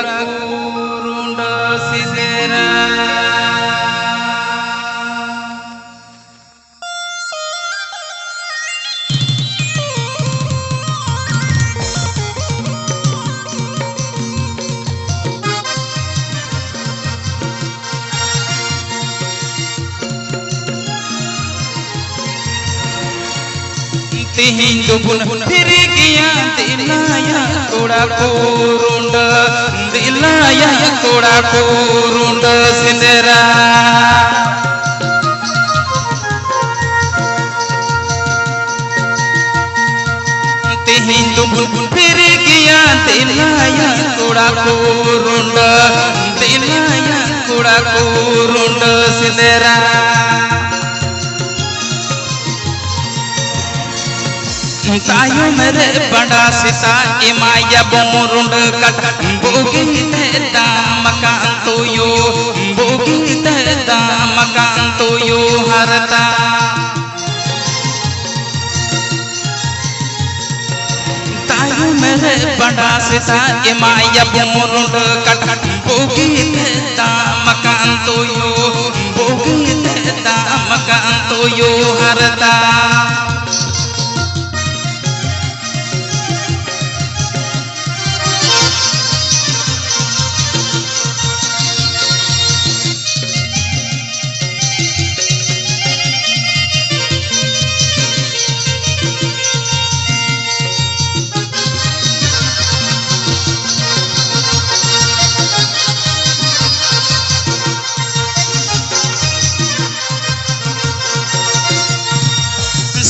kurunda sidera Tihin dubun firigiya dilaya koda kurunda dilaya koda kurunda sindera Tihin dubun firigiya dilaya koda kurunda dilaya koda kurunda sindera तायो मेरे बड़ा सिता Imaya बोरुंड cut bogie तेरा मकान तो यो bogie तेरा मकान तो यो हरता तायो मेरे बड़ा सिता इमाया बोरुंड कट बोगी तेरा मकान तो यो बोगी तेरा मकान तो यो हरता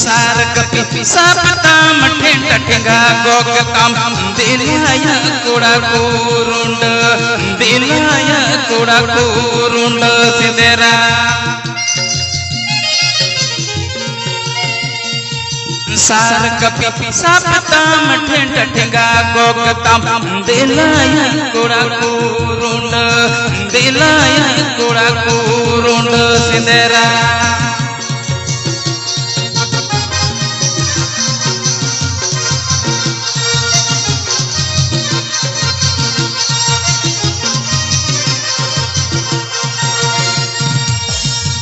सार कपि सापता मठें टठगा गोग काम दिलाया कोड़ा कोरुंड दिलाया कोड़ा कोरुंड सिदेरा सार कपि सापता मठें टठगा गोग काम दिलाया कोड़ा कोरुंड दिलाया कोड़ा कोरुंड सिदेरा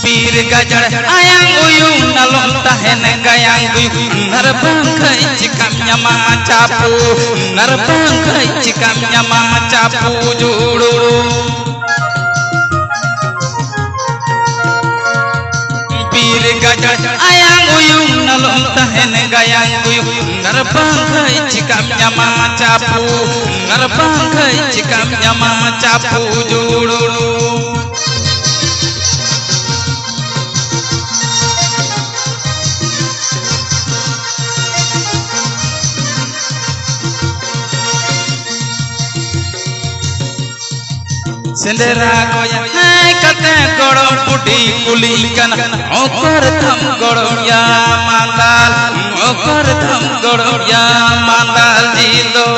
पीर गजड़ Ayang उयुं नलों tahen gayang uyu narbang kai cikam nyama capu narbang kai cikam nyama capu jururu pir gajah ayang uyung nalong tahen gayang uyu narbang kai cikam nyama capu narbang kai cikam nyama capu jururu Sendera goya hai kate gorong pudi kulikan okor tham gorong ya mandal okor tham gorong ya mandal jido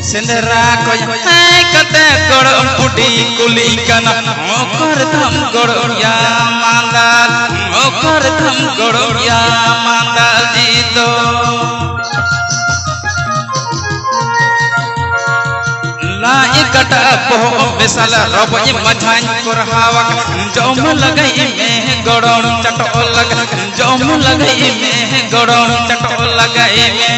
Sendera goya hai kate gorong pudi kulikan okor tham gorong ya mandal okor tham gorong ya mandal jido ikata boh misal roboy majan kurhawak jom lagai me gorong catol lagai jom lagai me gorong catol lagai me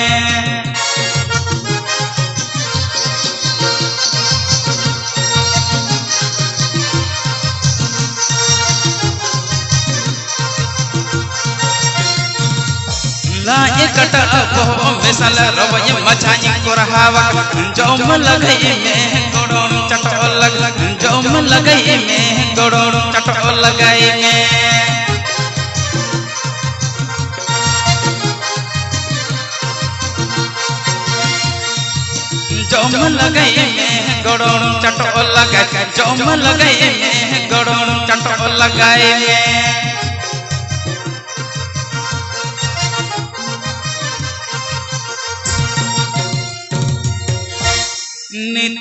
la ikata boh misal roboy majan kurhawak jom lagai me jom lagai me gorong catol lagai me jom lagai me gorong catol lagai jom lagai me gorong catol lagai me